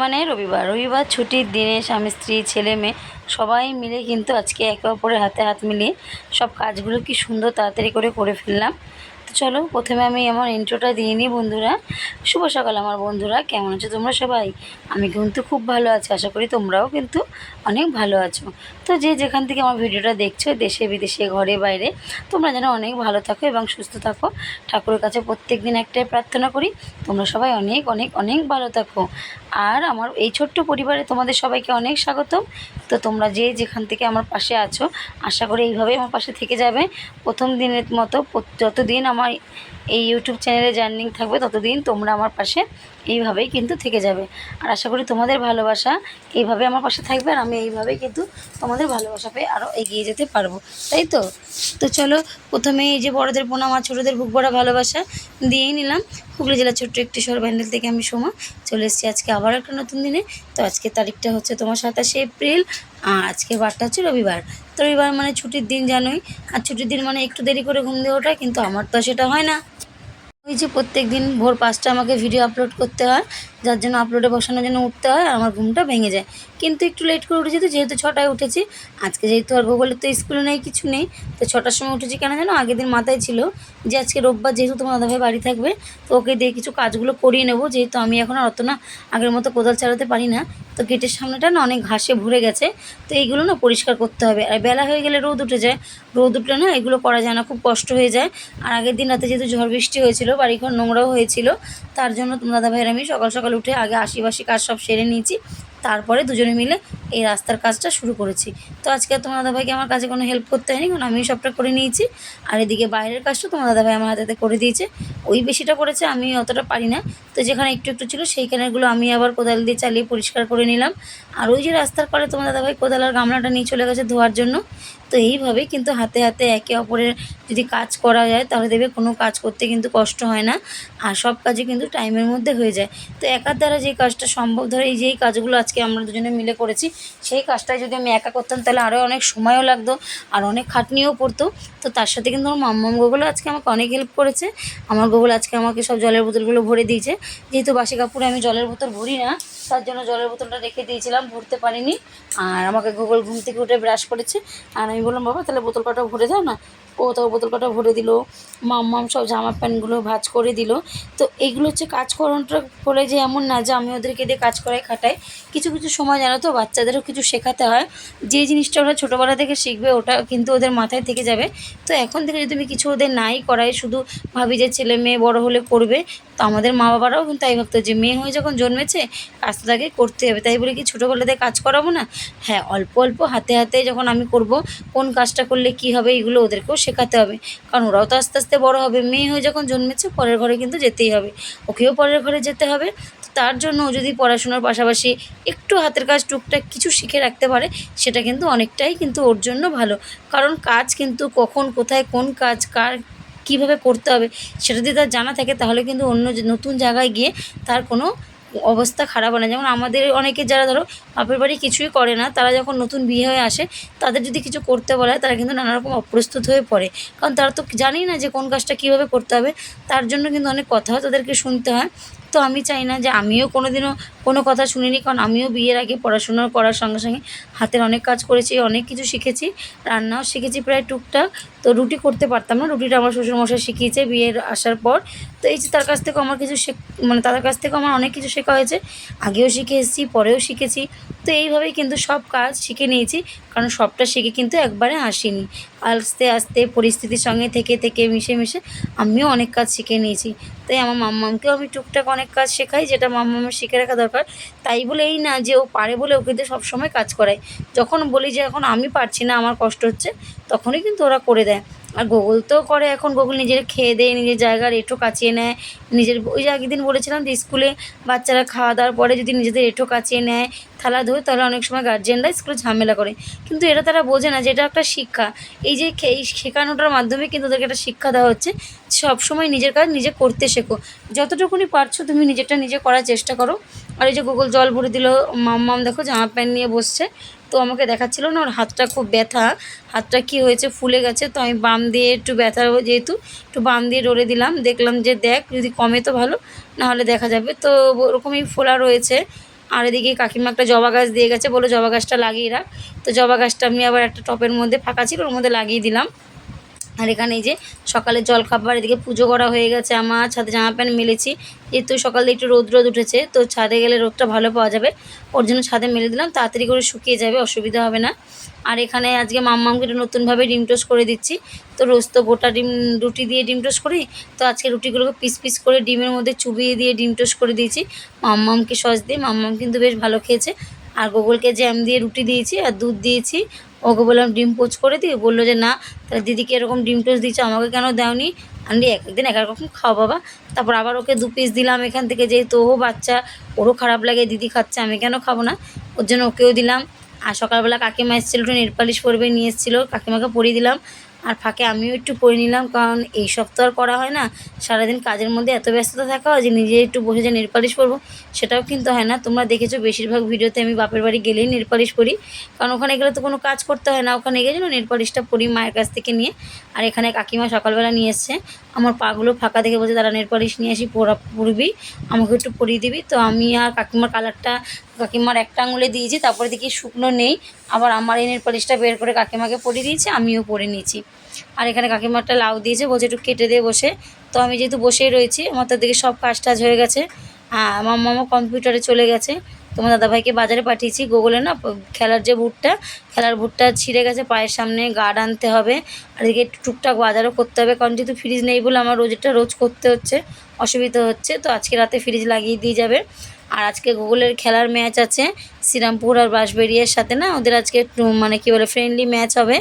মানে রবিবার রবিবার ছুটির দিনে স্বামী স্ত্রী ছেলে মেয়ে সবাই মিলে কিন্তু আজকে একে অপরের হাতে হাত মিলিয়ে সব কাজগুলো কি সুন্দর তাড়াতাড়ি করে ফেললাম। তো চলো প্রথমে আমি আমার ইন্ট্রোটা দিয়ে নিই। বন্ধুরা, শুভ সকাল আমার বন্ধুরা, কেমন আছো তোমরা সবাই? আমি কিন্তু খুব ভালো আছি, আশা করি তোমরাও কিন্তু অনেক ভালো আছো। তো যে যেখান থেকে আমার ভিডিওটা দেখছো, দেশে বিদেশে ঘরে বাইরে, তোমরা যেন অনেক ভালো থাকো এবং সুস্থ থাকো। ঠাকুরের কাছে প্রত্যেক দিন একটাই প্রার্থনা করি, তোমরা সবাই অনেক অনেক অনেক ভালো থাকো। আর আমার এই ছোট্ট পরিবারে তোমাদের সবাইকে অনেক স্বাগতম। তো তোমরা যে যেখান থেকে আমার পাশে আছো, আশা করি এইভাবেই আমার পাশে থেকে যাবে প্রথম দিনের মতো। যতদিন আমার এই ইউটিউব চ্যানেলে জার্নিং থাকবে ততদিন তোমরা আমার পাশে এইভাবেই কিন্তু থেকে যাবে। আর আশা করি তোমাদের ভালোবাসা এইভাবে আমার পাশে থাকবে, আর আমি এইভাবেই কিন্তু তোমাদের ভালোবাসা পেয়ে আরও এগিয়ে যেতে পারবো, তাই তো? তো চলো প্রথমে এই যে বড়দের প্রণাম আর ছোটোদের বুক ভরা ভালোবাসা দিয়েই নিলাম। হুগলি জেলার ছোট্ট একটি শহর ব্যান্ডেল থেকে আমি সোমা চলে এসেছি আজকে আবার একটা নতুন দিনে। তো আজকে তারিখটা হচ্ছে তোমার 27শে এপ্রিল, আর আজকের বারটা হচ্ছে রবিবার। তো রবিবার মানে ছুটির দিন জানোই, আর ছুটির দিন মানে একটু দেরি করে ঘুম দিয়ে ওঠা, কিন্তু আমার তো সেটা হয় না। ওই যে প্রত্যেক দিন ভোর 5টা আমাকে ভিডিও আপলোড করতে হয়, যার জন্য আপলোডে বসানোর জন্য উঠতে হয়, আর আমার ঘুমটা ভেঙে যায়। কিন্তু একটু লেট করে উঠেছি, তো যেহেতু 6টায় উঠেছি। আজকে যেহেতু আর গুগলের তো স্কুলে নেই, কিছু নেই, তো 6টার সময় উঠেছি। কেন জানো, আগের দিন মাথায় ছিল যে আজকে রোববার, যেহেতু তোমার দাদাভাই বাড়ি থাকবে, তো ওকে দিয়ে কিছু কাজগুলো করিয়ে নেবো। যেহেতু আমি এখন আর অত না আগের মতো কোদাল চালাতে পারি না, তো গেটের সামনেটা না অনেক ঘাসে ভরে গেছে, তো এইগুলো না পরিষ্কার করতে হবে। আর বেলা হয়ে গেলে রোদ উঠে যায়, রোদ উঠলে না এগুলো করা যায় না, খুব কষ্ট হয়ে যায়। আর আগের দিন রাতে যেহেতু ঝড় বৃষ্টি হয়েছিল, বাড়িঘর নোংরাও হয়েছিল, তার জন্য তোমার দাদাভাইয়ের আমি সকাল সকাল উঠে আগে আশিবাসি কাজ সব সেরে নিয়েছি, তারপরে দুজনে মিলে এই রাস্তার কাজটা শুরু করেছি। তো আজকে তোমার দাদাভাইকে আমার কাছে কোনো হেল্প করতে হয়নি, কারণ আমি সবটা করে নিয়েছি। আর এদিকে বাইরের কাজটা তোমার দাদাভাই আমার হাতে করে দিয়েছে, ওই বেশিটা করেছে, আমি অতটা পারি না। তো যেখানে একটু একটু ছিল সেইখানেগুলো আমি আবার কোদাল দিয়ে চালিয়ে পরিষ্কার করে নিলাম। আর ওই যে রাস্তার কলে তোমার দাদাভাই কোদাল আর গামলাটা নিয়ে চলে গেছে ধোয়ার জন্য। তো এইভাবেই কিন্তু হাতে হাতে একে অপরের যদি কাজ করা যায়, তাহলে দেখবে কোনো কাজ করতে কিন্তু কষ্ট হয় না, আর সব কাজই কিন্তু টাইমের মধ্যে হয়ে যায়। তো একার দ্বারা যে কাজটা সম্ভব, ধরো এই যেই কাজগুলো আজকে আমরা দুজনে মিলে করেছি, সেই কাজটাই যদি আমি একা করতাম তাহলে আরও অনেক সময়ও লাগতো, আর অনেক খাটনিও পড়তো। তো তার সাথে কিন্তু আমার মাম্মাম গুগলও আজকে আমাকে অনেক হেল্প করেছে। আমার গুগল আজকে আমাকে সব জলের বোতলগুলো ভরে দিয়েছে। যেহেতু বাসি কাপড়ে আমি জলের বোতল ভরি না, তার জন্য জলের বোতলটা রেখে দিয়েছিলাম, ভরতে পারিনি। আর আমাকে গুগল ঘুম থেকে উঠে ব্রাশ করেছে, আর আমি বললাম বাবা তাহলে বোতল কটা ভরে দাও না। ও তো বোতল কটা ভরে দিল। মাম্মাম সব জামা প্যান্টগুলো ভাঁজ করে দিল। তো এইগুলো হচ্ছে কাজ করানোটা বলে যে এমন না যে আমি ওদেরকে দিয়ে কাজ করাই খাটাই। কিছু কিছু সময় জানো তো বাচ্চাদেরও কিছু শেখাতে হয়, যে জিনিসটা ওরা ছোটোবেলা থেকে শিখবে ওটা কিন্তু ওদের মাথায় থেকে যাবে। তো এখন থেকে যদি আমি কিছু ওদের নাই করাই, শুধু ভাবি যে ছেলে মেয়ে বড় হলে করবে, তো আমাদের মা বাবারাও কিন্তু তাই ভাবতো যে মেয়ে হয়ে যখন জন্মেছে কাজ তো তাকে করতে হবে, তাই বলে কি ছোটোবেলাতে কাজ করাবো না? হ্যাঁ, অল্প অল্প হাতে হাতে যখন আমি করব, কোন কাজটা করলে কি হবে এগুলো ওদেরকেও শেখাতে হবে, কারণ ওরাও তো আস্তে আস্তে বড় হবে। মেয়ে হয়ে যখন জন্মেছে পরের ঘরে কিন্তু যেতেই হবে, ওকেও পরের ঘরে যেতে হবে। তো তার জন্য ও যদি পড়াশোনার পাশাপাশি একটু হাতের কাজ টুকটাক কিছু শিখে রাখতে পারে, সেটা কিন্তু অনেকটাই কিন্তু ওর জন্য ভালো। কারণ কাজ কিন্তু কখন কোথায় কোন কাজ কার কীভাবে করতে হবে সেটা যদি তার জানা থাকে, তাহলে কিন্তু অন্য যে নতুন জায়গায় গিয়ে তার কোনো অবস্থা খারাপ হয় না। যেমন আমাদের অনেকে যারা ধরো বাপের বাড়ি কিছুই করে না, তারা যখন নতুন বিয়ে হয়ে আসে, তাদের যদি কিছু করতে বলা হয় তারা কিন্তু নানারকম অপ্রস্তুত হয়ে পড়ে, কারণ তারা তো জানেই না যে কোন কাজটা কীভাবে করতে হবে। তার জন্য কিন্তু অনেক কথাও তাদেরকে শুনতে হয়। তো আমি চাই না যে আমিও কোনো দিনও কোনো কথা শুনিনি, কারণ আমিও বিয়ের আগে পড়াশোনা করার সঙ্গে সঙ্গে হাতের অনেক কাজ করেছি, অনেক কিছু শিখেছি, রান্নাও শিখেছি প্রায় টুকটাক। তো রুটি করতে পারতাম না, রুটিটা আমার শ্বশুরমশাই শিখিয়েছে বিয়ের আসার পর। তো এই যে তার কাছ থেকেও আমার কিছু মানে তাদের কাছ থেকেও আমার অনেক কিছু শেখা হয়েছে, আগেও শিখে এসেছি পরেও শিখেছি। তো এইভাবেই কিন্তু সব কাজ শিখে নিয়েছি, কারণ সবটা শিখে কিন্তু একবারে আসিনি, আস্তে আস্তে পরিস্থিতির সঙ্গে থেকে থেকে মিশে মিশে আমিও অনেক কাজ শিখে নিয়েছি। তাই আমার মাম্মামকেও আমি টুকটাক অনেক কাজ শেখাই, যেটা মাম্মামের শিখে রাখা দরকার। তাই বলে এই না যে ও পারে বলে ওকে দিয়ে সবসময় কাজ করাই, যখন বলি যে এখন আমি পারছি না আমার কষ্ট হচ্ছে, তখনই কিন্তু ওরা করে দেয়। আর গুগল তো করে, এখন গুগল নিজের খেয়ে দেয়ে নিজের জায়গার এঁঠো কাচিয়ে নেয় নিজের। ওই যে আগের দিন বলেছিলাম যে স্কুলে বাচ্চারা খাওয়া দাওয়ার পরে যদি নিজেদের এঁঠো কাচিয়ে নেয়, থালা ধোয়, তাহলে অনেক সময় গার্জেনরা স্কুলে ঝামেলা করে, কিন্তু এটা তারা বোঝে না যে এটা একটা শিক্ষা। এই যে এই শেখানোটার মাধ্যমে কিন্তু ওদেরকে একটা শিক্ষা দেওয়া হচ্ছে, সবসময় নিজের কাজ নিজে করতে শেখো, যতটুকুনি পারছো তুমি নিজেরটা নিজে করার চেষ্টা করো। আর এই যে গুগল জল ভরে দিল, মাম্মাম দেখো জামা প্যান্ট নিয়ে বসছে, তো আমাকে দেখাচ্ছিল না ওর হাতটা খুব ব্যথা, হাতটা কি হয়েছে ফুলে গেছে, তো আমি বাম দিয়ে একটু ব্যথা যেহেতু একটু বাম দিয়ে ডলে দিলাম, দেখলাম যে দেখ যদি কমে তো ভালো, নাহলে দেখা যাবে। তো ওরকমই ফোলা রয়েছে, আর এদিকে কাকিমা একটা জবা গাছ দিয়ে গেছে, বলে জবা গাছটা লাগিয়ে রাখ। তো জবা গাছটা আমি আবার একটা টপের মধ্যে ফাঁকা ছিল, ওর মধ্যে লাগিয়ে দিলাম। আর এখানে এই যে সকালে জলখাবার, এদিকে পুজো করা হয়ে গেছে, আমার ছাদে জামা প্যান্ট মেলেছি, যেহেতু সকালে একটু রোদ উঠেছে, তো ছাদে গেলে রোদটা ভালো পাওয়া যাবে, ওর জন্য ছাদে মেলে দিলাম, তাড়াতাড়ি করে শুকিয়ে যাবে, অসুবিধা হবে না। আর এখানে আজকে মাম্মামকে একটু নতুনভাবে ডিম টোস্ট করে দিচ্ছি। তো রোজ তো গোটা ডিম রুটি দিয়ে ডিম টোস্ট করি, তো আজকে রুটিগুলোকে পিস পিস করে ডিমের মধ্যে চুবিয়ে দিয়ে ডিম টোস্ট করে দিয়েছি মাম্মামকে সস দিয়ে। মাম্মাম কিন্তু বেশ ভালো খেয়েছে। আর গোগলকে জ্যাম দিয়ে রুটি দিয়েছি আর দুধ দিয়েছি। ওকে বললাম ডিম পোচ করে দিই, বললো যে না, তাহলে দিদিকে এরকম ডিম টোস্ট দিচ্ছ, আমাকে কেন দাওনি? আমি এক একদিন এক এক রকম খাও বাবা। তারপর আবার ওকে 2 পিস দিলাম এখান থেকে, যেহেতু ও বাচ্চা, ওরও খারাপ লাগে, দিদি খাচ্ছে আমি কেন খাবো না, ওর জন্য ওকেও দিলাম। আর সকালবেলা কাকিমা এসেছিলো, একটু নেল পালিশ পরবে নিয়ে এসেছিলো, কাকিমাকে পরিয়ে দিলাম। আর ফাঁকে আমিও একটু পরে নিলাম, কারণ এই সব তো আর করা হয় না, সারাদিন কাজের মধ্যে এত ব্যস্ততা থাকা হয় যে নিজে একটু বসে যে নেল পালিশ পরবো সেটাও কিন্তু হয় না। তোমরা দেখেছো বেশিরভাগ ভিডিওতে আমি বাপের বাড়ি গেলেই নেল পালিশ পরি, কারণ ওখানে গেলে তো কোনো কাজ করতে হয় না, ওখানে গিয়ে যেন নেল পালিশটা পরি মায়ের কাছ থেকে নিয়ে। আর এখানে কাকিমা সকালবেলা নিয়ে এসছে, আমার পাগুলো ফাঁকা দেখে বলছে তারা নেল পালিশ নিয়ে আসি, পরবি, আমাকে একটু পরিয়ে দিবি। তো আমি আর কাকিমার কালারটা কাকিমার একটা আঙুলে দিয়েছি, তারপরে দেখি শুকনো নেই, আবার আমার এই নেল পালিশটা বের করে কাকিমাকে পরিয়ে দিয়েছি, আমিও পরে নিয়েছি। আর এখানে কাকিমা একটা লাউ দিয়েছে, বলছে একটু কেটে দিয়ে বসে। তো আমি যেহেতু বসেই রয়েছি, আমার তো দিকে সব কাজ টাজ হয়ে গেছে। আমার মামা কম্পিউটারে চলে গেছে। তোমার দাদাভাইকে বাজারে পাঠিয়েছি, গুগলে না খেলার যে বুটটা, খেলার বুটটা ছিঁড়ে গেছে পায়ের সামনে, গার্ড আনতে হবে। আর এদিকে একটু টুকটাক বাজারও করতে হবে, কারণ যেহেতু ফ্রিজ নেই বলে আমার রোজ করতে হচ্ছে, অসুবিধা হচ্ছে। তো আজকে রাতে ফ্রিজ লাগিয়ে দিয়ে যাবে। আর আজকে গুগলের খেলার ম্যাচ আছে শ্রীরামপুর আর বাঁশবেড়িয়ার সাথে, না ওদের আজকে মানে কী বলে ফ্রেন্ডলি ম্যাচ হবে।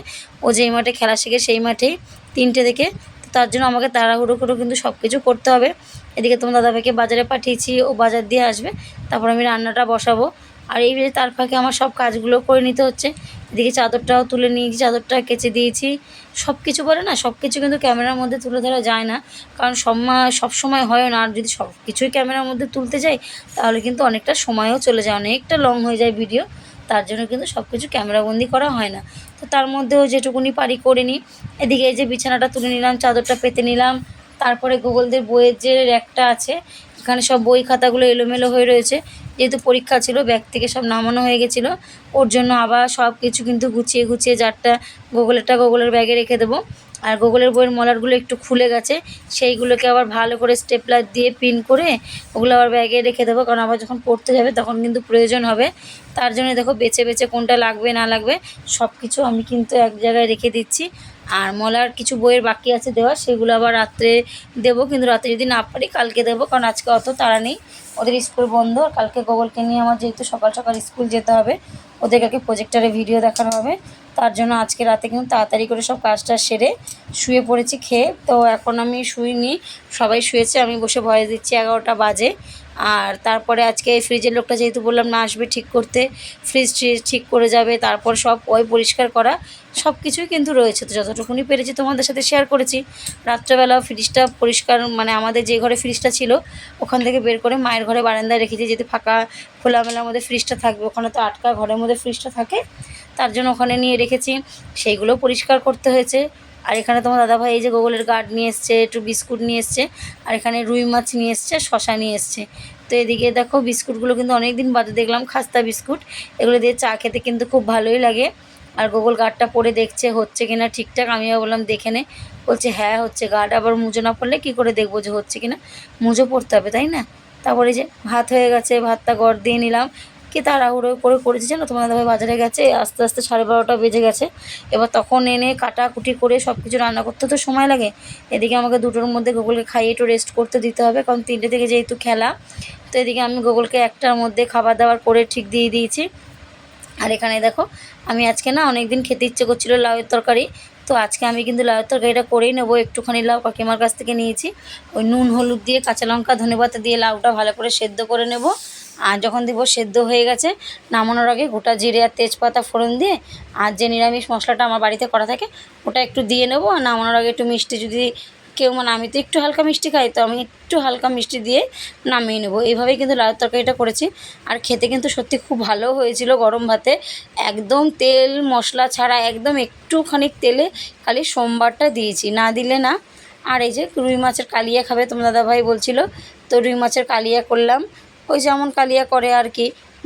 ও যেই মাঠে খেলা শেখে সেই মাঠেই 3টে থেকে। তো তার জন্য আমাকে তাড়াহুড়ো করে কিন্তু সব কিছু করতে হবে। এদিকে তোমার দাদাভাইকে বাজারে পাঠিয়েছি, ও বাজার দিয়ে আসবে, তারপর আমি রান্নাটা বসাবো। আর এই যে তার ফাঁকে আমার সব কাজগুলো করে নিতে হচ্ছে। এদিকে চাদরটাও তুলে নিয়েছি, চাদরটা কেচে দিয়েছি। সব কিছু বলে না, সব কিছু কিন্তু ক্যামেরার মধ্যে তুলে ধরা যায় না, কারণ সব সময় হয় না। আর যদি সব কিছুই ক্যামেরার মধ্যে তুলতে যাই তাহলে কিন্তু অনেকটা সময়ও চলে যায়, অনেকটা লং হয়ে যায় ভিডিও, তার জন্য কিন্তু সব কিছু ক্যামেরাবন্দি করা হয় না। তো তার মধ্যেও যেটুকুনি পারি করে নিই। এদিকে এই যে বিছানাটা তুলে নিলাম, চাদরটা পেতে নিলাম। তারপরে গুগলদের বইয়ের যে র্যাকটা আছে, এখানে সব বই খাতাগুলো এলোমেলো হয়ে রয়েছে, যেহেতু পরীক্ষা ছিল ব্যাগ থেকে সব নামানো হয়ে গেছিলো, ওর জন্য আবার সব কিছু কিন্তু গুছিয়ে যারটা গুগলের ব্যাগে রেখে দেবো। আর গুগলের বইয়ের মলারগুলো একটু খুলে গেছে, সেইগুলোকে আবার ভালো করে স্টেপলার দিয়ে পিন করে ওগুলো আবার ব্যাগে রেখে দেবো, কারণ আবার যখন পড়তে যাবে তখন কিন্তু প্রয়োজন হবে। তার জন্য দেখো বেছে কোনটা লাগবে না লাগবে সব কিছু আমি কিন্তু এক জায়গায় রেখে দিচ্ছি। আর মলার কিছু বইয়ের বাকি আছে দেওয়া, সেগুলো আবার রাত্রে দেবো, কিন্তু রাতে যদি না পারি কালকে দেবো, কারণ আজকে অত তাড়া নেই, ওদের স্কুল বন্ধ। আর কালকে গুগলকে নিয়ে আমার যেহেতু সকাল স্কুল যেতে হবে, ওদের কালকে প্রজেক্টরে ভিডিও দেখানো হবে, তার জন্য আজকে রাতে কিন্তু তাড়াতাড়ি করে সব কাজটা সেরে শুয়ে পড়েছি খেয়ে। তো এখন আমি শুইনি, সবাই শুয়েছে, আমি বসে ভয়েস দিচ্ছি, 11টা বাজে। আর তারপরে আজকে ফ্রিজের লোকটা যেহেতু বললাম না আসবে ঠিক করতে, ফ্রিজ ঠিক করে যাবে, তারপর সব ওই পরিষ্কার করা সব কিছুই কিন্তু রয়েছে। তো যতটুকুনি পেরেছি তোমাদের সাথে শেয়ার করেছি। রাত্রেবেলা ফ্রিজটা পরিষ্কার, মানে আমাদের যে ঘরে ফ্রিজটা ছিল ওখান থেকে বের করে মায়ের ঘরে বারান্দায় রেখেছি, যেহেতু ফাঁকা খোলামেলার মধ্যে ফ্রিজটা থাকবে, ওখানে তো আটকা ঘরের মধ্যে ফ্রিজটা থাকে, তার জন্য ওখানে নিয়ে রেখেছি, সেইগুলো পরিষ্কার করতে হয়েছে। আর এখানে তোমার দাদাভাই এই যে গুগলের গার্ড নিয়ে এসছে, একটু বিস্কুট নিয়ে এসছে, আর এখানে রুই মাছ নিয়ে এসছে, শশা নিয়ে এসছে। তো এদিকে দেখো বিস্কুটগুলো কিন্তু অনেক দিন বাদে দেখলাম, খাস্তা বিস্কুট, এগুলো দিয়ে চা খেতে কিন্তু খুব ভালোই লাগে। আর গুগল গার্ডটা পরে দেখছে হচ্ছে কিনা ঠিকঠাক, আমিও বললাম দেখে নে, বলছে হ্যাঁ হচ্ছে। গার্ড আবার মুজো না পড়লে কী করে দেখবো যে হচ্ছে কিনা, মুজো পড়তে হবে তাই না। তারপরে যে ভাত হয়ে গেছে, ভাতটা গড় দিয়ে নিলাম, কি তাড়াহুড়ো করে করেছি জানো, তোমার দাদাভাই বাজারে গেছে, আস্তে আস্তে 12:30টা বেজে গেছে। এবার তখন এনে কাটাকুটি করে সব কিছু রান্না করতে তো সময় লাগে। এদিকে আমাকে 2টোর মধ্যে গুগলকে খাইয়ে একটু রেস্ট করতে দিতে হবে, কারণ 3টে থেকে যেহেতু খেলা। তো এদিকে আমি গুগলকে 1টার মধ্যে খাবার দাবার করে ঠিক দিয়ে দিয়েছি। আর এখানে দেখো আমি আজকে না অনেক দিন খেতে ইচ্ছে করছিলো লাউয়ের তরকারি, তো আজকে আমি কিন্তু লাউয়ের তরকারিটা করেই নেবো। একটুখানি লাউ কাকিমার কাছ থেকে নিয়েছি, ওই নুন হলুদ দিয়ে কাঁচা লঙ্কা ধনেপাতা দিয়ে লাউটা ভালো করে সেদ্ধ করে নেব। আর যখন দেখবো সেদ্ধ হয়ে গেছে, নামানোর আগে গোটা জিরে আর তেজপাতা ফোড়ন দিয়ে, আর যে নিরামিষ মশলাটা আমার বাড়িতে করা থাকে ওটা একটু দিয়ে নেবো। আর নামানোর আগে একটু মিষ্টি, যদি কেউ, মানে আমি তো একটু হালকা মিষ্টি খাই, তো আমি একটু হালকা মিষ্টি দিয়ে নামিয়ে নেবো। এইভাবেই কিন্তু লাউয়ের তরকারিটা করেছি। আর খেতে কিন্তু সত্যি খুব ভালো হয়েছিল গরম ভাতে, একদম তেল মশলা ছাড়া, একদম একটুখানি তেলে খালি সোমবারটা দিয়েছি, না দিলে না। আর এই যে রুই মাছের কালিয়া খাবে তোমার দাদাভাই বলছিল, তো রুই মাছের কালিয়া করলাম, ওই যেমন কালিয়া করে আর কি,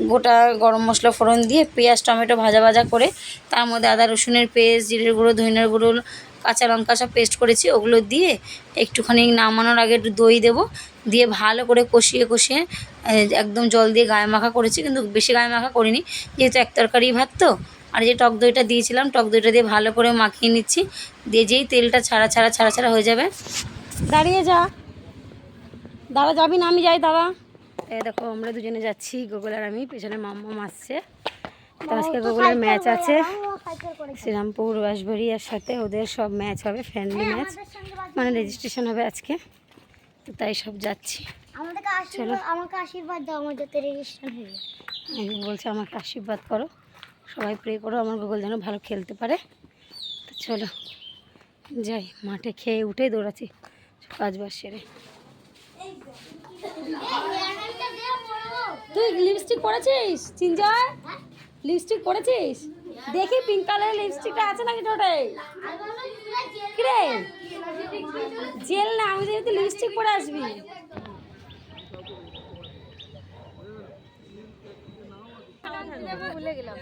গোটা গরম মশলা ফোড়ন দিয়ে পেঁয়াজ টমেটো ভাজা ভাজা করে তার মধ্যে আদা রসুনের পেস্ট, জিরের গুঁড়ো, ধনিয়ার গুঁড়ো, কাঁচা লঙ্কা সব পেস্ট করেছি, ওগুলো দিয়ে একটুখানি নামানোর আগে একটু দই দেবো, দিয়ে ভালো করে কষিয়ে কষিয়ে একদম জল দিয়ে গায়ে মাখা করেছি, কিন্তু বেশি গায়ে মাখা করিনি যেহেতু এক তরকারি ভাত তো। আর যে টক দইটা দিয়েছিলাম, টক দইটা দিয়ে ভালো করে মাখিয়ে নিচ্ছি, দিয়ে যেই তেলটা ছাড়া ছাড়া ছাড়া ছাড়া হয়ে যাবে। দাঁড়িয়ে যা, দাঁড়া যাবি না, আমি যাই দাঁড়া। এই দেখো আমরা দুজনে যাচ্ছি, গোকুল আর আমি, পেছনে মাম্মাম আসছে। তো আজকে গোকুলের ম্যাচ আছে শ্রীরামপুর বাঁশবাড়িয়ার সাথে, ওদের সব ম্যাচ হবে, ফ্রেন্ডলি ম্যাচ, মানে রেজিস্ট্রেশন হবে আজকে, তো তাই সব যাচ্ছি। চলো আমাকে আশীর্বাদ দাও, আমার যাতে রেজিস্ট্রেশন হয়ে যায়। আমি বলছি আমাকে আশীর্বাদ করো, সবাই প্রে করো আমার গোকুল যেন ভালো খেলতে পারে। তো চলো যাই, মাঠে খেয়ে উঠেই দৌড়াচ্ছি কাজ বাজ সেরে। তুই লিপস্টিক পরেছিস চিনজয়? লিপস্টিক পরেছিস? দেখি পিঙ্ক কালারের লিপস্টিকটা আছে নাকি টোটাই? কিরে জেল না, আমি যেহেতু লিপস্টিক পরে আসবি। ভুলে গেলাম।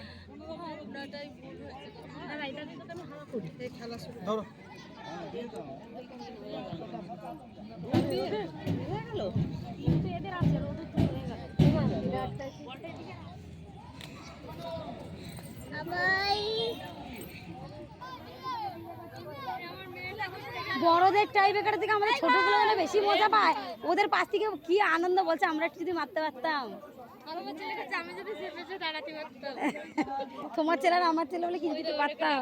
বড়দের টাই বেকার থেকে আমাদের ছোটগুলো যেন বেশি মজা পায়, ওদের পাশ থেকে কি আনন্দ বলছে, আমরা একটু যদি মারতে পারতাম। তোমার ছেলে আর আমার ছেলে বলে কিছু দিতে পারতাম।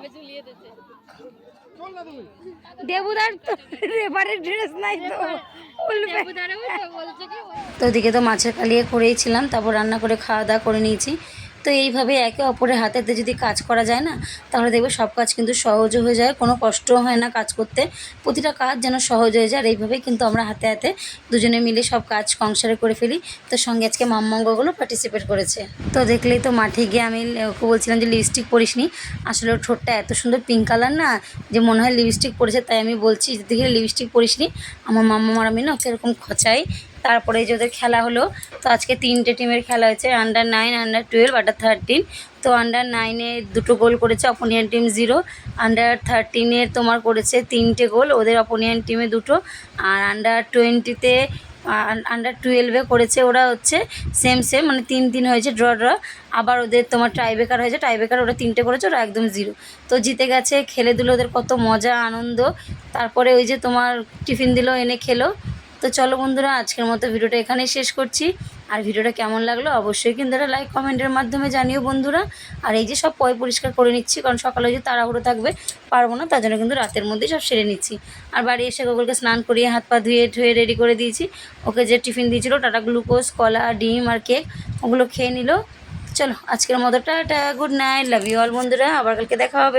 দেবুদার তো রেবারের ড্রেস নাই তো বলবে। তো ওদিকে তো মাছের কালিয়ে করেইছিলাম, তারপর রান্না করে খাওয়া দাওয়া করে নিয়েছি। তো এইভাবে একে অপরের হাতেতে যদি কাজ করা যায় না, তাহলে দেখবে সব কাজ কিন্তু সহজ হয়ে যায়, কোনো কষ্টও হয় না কাজ করতে, প্রতিটা কাজ যেন সহজ হয়ে যায়। আর এইভাবেই কিন্তু আমরা হাতে হাতে দুজনে মিলে সব কাজ সংসারে করে ফেলি। তো সঙ্গে আজকে মাম্মাঙ্গগুলো পার্টিসিপেট করেছে। তো দেখলেই তো মাঠে গিয়ে আমি ওকে বলছিলাম যে লিপস্টিক পরিসনি, আসলে ওর ঠোঁটটা এত সুন্দর পিঙ্ক কালার না যে মনে হয় লিপস্টিক পরেছে, তাই আমি বলছি দেখি লিপস্টিক পরিসনি। আমার মাম্মা আর আমি না ওকে এরকম খচাই। তারপরে যে ওদের খেলা হলো, তো আজকে 3টে টিমের খেলা হয়েছে, আন্ডার 9, আন্ডার 12, আন্ডার 13। তো আন্ডার 9-এ 2টো গোল করেছে অপোনিয়ান টিম 0, আন্ডার 13-এর তোমার করেছে 3টে গোল ওদের অপোনিয়ান টিমে 2টো, আর আন্ডার 20-তে আন্ডার 12-এ করেছে ওরা হচ্ছে সেম মানে 3-3 হয়েছে, ড্র। আবার ওদের তোমার টাইব্রেকার হয়েছে, টাইব্রেকার ওরা 3টে করেছে, ওরা একদম 0। তো জিতে গেছে, খেলে দিল, ওদের কত মজা আনন্দ। তারপরে ওই যে তোমার টিফিন দিল, এনে খেলো। তো চলো বন্ধুরা, আজকের মতো ভিডিওটা এখানেই শেষ করছি। আর ভিডিওটা কেমন লাগলো অবশ্যই কিন্তু একটা লাইক কমেন্টের মাধ্যমে জানিও বন্ধুরা। আর এই যে সব পরিষ্কার করে নিচ্ছি, কারণ সকালে যে তাড়াহুড়ো থাকবে পারবো না, তার জন্য কিন্তু রাতের মধ্যেই সব সেরে নিচ্ছি। আর বাড়ি এসে গোকুলকে স্নান করিয়ে হাত পা ধুয়ে রেডি করে দিয়েছি। ওকে যে টিফিন দিয়েছিলো টাটা গ্লুকোজ, কলা, ডিম আর কেক, ওগুলো খেয়ে নিল। চলো আজকের মতো tata, good night, love you all বন্ধুরা, আবার কালকে দেখা হবে।